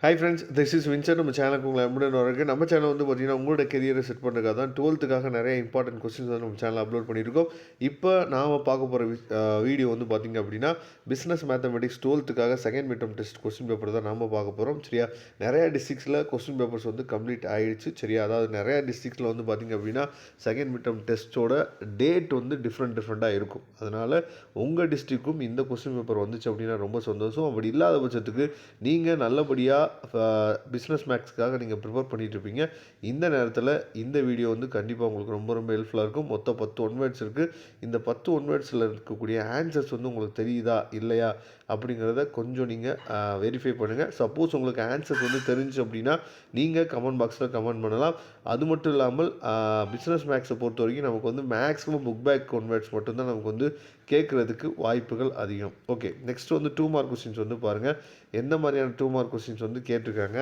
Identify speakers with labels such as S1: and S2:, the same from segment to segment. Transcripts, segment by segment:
S1: Hi friends, this is Windsor. நம்ம சேனலுக்கு உங்களை அன்புடன் வரவேற்கிறேன். நம்ம சேனல் வந்து பார்த்தீங்கன்னா, உங்களோட கெரியரை செட் பண்ணுறதுக்காக தான் 12த்துக்காக நிறைய இம்பார்ட்டன்ட் கொஸ்டின்ஸ் வந்து நம்ம சேனலில் அப்லோட் பண்ணியிருக்கோம். இப்போ நாம் பார்க்க போகிற வீடியோ வந்து பார்த்திங்க அப்படின்னா, பிஸ்னஸ் மேத்தமெட்டிக்ஸ் 12த்துக்காக second mid term test question paper தான் நாம் பார்க்க போகிறோம். சரியா, நிறையா டிஸ்ட்ரிக்ஸில் கொஸ்டின் பேப்பர்ஸ் வந்து கம்ப்ளீட் ஆகிடுச்சு. சரியா, அதாவது நிறையா டிஸ்ட்ரிக்ஸில் வந்து பார்த்திங்க அப்படின்னா, செகண்ட் மிட் டெர்ம் டெஸ்ட்டோட டேட் வந்து டிஃப்ரெண்ட்டாக இருக்கும். அதனால் உங்கள் டிஸ்ட்ரிக்கும் இந்த கொஸ்டின் பேப்பர் வந்துச்சு அப்படின்னா ரொம்ப சந்தோஷம். அப்படி இல்லாத பட்சத்துக்கு நீங்கள் நல்லபடியாக பிஸ்னஸ் மேக்ஸ்க்காக நீங்கள் ப்ரிப்பேர் பண்ணிகிட்ருப்பீங்க. இந்த நேரத்தில் இந்த வீடியோ வந்து கண்டிப்பாக உங்களுக்கு ரொம்ப ஹெல்ப்ஃபுல்லாக இருக்கும். மொத்தம் 10 ஒன் வேர்ட்ஸ் இருக்குது. இந்த 10 ஒன் வேர்ட்ஸில் இருக்கக்கூடிய ஆன்சர்ஸ் வந்து உங்களுக்கு தெரியுதா இல்லையா அப்படிங்கிறத கொஞ்சம் நீங்கள் வெரிஃபை பண்ணுங்கள். சப்போஸ் உங்களுக்கு ஆன்சர்ஸ் வந்து தெரிஞ்சு அப்படின்னா நீங்கள் கமெண்ட் பாக்ஸில் கமெண்ட் பண்ணலாம். அது மட்டும் இல்லாமல் பிஸ்னஸ் மேக்ஸை பொறுத்த வரைக்கும் நமக்கு வந்து maximum book back one words மட்டும்தான் நமக்கு வந்து கேட்குறதுக்கு வாய்ப்புகள் அதிகம். ஓகே, நெக்ஸ்ட் வந்து 2 மார்க் கொஸ்டின்ஸ் வந்து பாருங்கள். எந்த மாதிரியான 2 மார்க் கொஸ்டின்ஸ் வந்து கேட்டிருக்காங்க,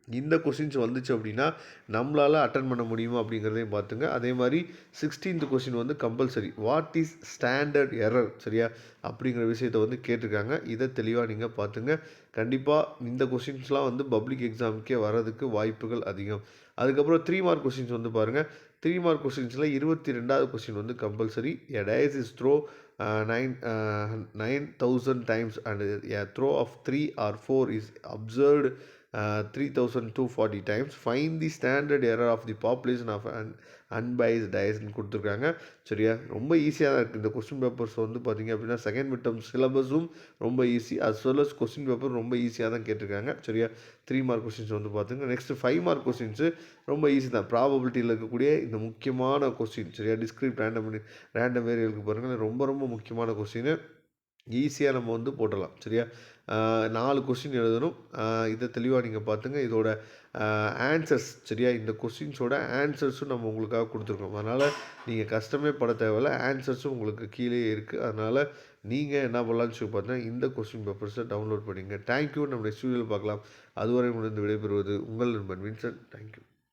S1: இந்த கொஸ்டின்ஸ் வந்துச்சு அப்படின்னா நம்மளால் அட்டன் பண்ண முடியுமா அப்படிங்கிறதையும் பார்த்துங்க. அதே மாதிரி 16th கொஸ்டின் வந்து compulsory what is standard error, சரியா, அப்படிங்கிற விஷயத்தை வந்து கேட்டிருக்காங்க. இதை தெளிவாக நீங்கள் பார்த்துங்க. கண்டிப்பாக இந்த கொஸ்டின்ஸ்லாம் வந்து பப்ளிக் எக்ஸாமுக்கே வர்றதுக்கு வாய்ப்புகள் அதிகம். அதுக்கப்புறம் 3 மார்க் கொஸ்டின்ஸ் வந்து பாருங்கள். 3 மார்க் கொஸ்டின்ஸில் 22வது கொஸ்டின் வந்து compulsory. A dice is throw 9,000 times and a throw of 3 or 4 is observed 3,240 times. Find the standard error of the population of an unbiased dietன்னு கொடுத்துருக்காங்க. சரியா, ரொம்ப ஈஸியாக தான் இருக்குது. இந்த கொஸ்டின் பேப்பர்ஸ் வந்து பார்த்திங்க அப்படின்னா செகண்ட் மிட் டெர்ம் சிலபஸும் ரொம்ப easy, as well as question paper ரொம்ப ஈஸியாக தான் கேட்டிருக்காங்க. சரியா, 3 மார்க் கொஸ்டின்ஸ் வந்து பார்த்துங்க. நெக்ஸ்ட் 5 மார்க் கொஸ்டின்ஸு ரொம்ப ஈஸி தான். ப்ராபபிலிட்டியில் இருக்கக்கூடிய இந்த முக்கியமான கொஸ்டின், சரியா, டிஸ்கிரிட் ரேண்டம் வேரியபிளுக்கு பாருங்கள், ரொம்ப முக்கியமான கொஸ்டின். ஈஸியாக நம்ம வந்து போட்டலாம். சரியா, 4 கொஸ்டின் எழுதணும். இதை தெளிவாக நீங்கள் பார்த்துங்க. இதோட ஆன்சர்ஸ், சரியா, இந்த கொஸ்டின்ஸோட ஆன்சர்ஸும் நம்ம உங்களுக்காக கொடுத்துருக்கோம். அதனால் நீங்கள் கஷ்டமே பட தேவையில்ல. ஆன்சர்ஸும் உங்களுக்கு கீழே இருக்குது. அதனால் நீங்கள் என்ன பண்ணலான்னு சொல்லி பார்த்தீங்கன்னா இந்த கொஸ்டின் பேப்பர்ஸை டவுன்லோட் பண்ணிங்க. தேங்க்யூ. நம்ம நெக்ஸ்ட் வீடியோவில் பார்க்கலாம். அதுவரை முடிந்து விடைபெறுவது உங்கள் நண்பன் வின்சென்ட். தேங்க்யூ.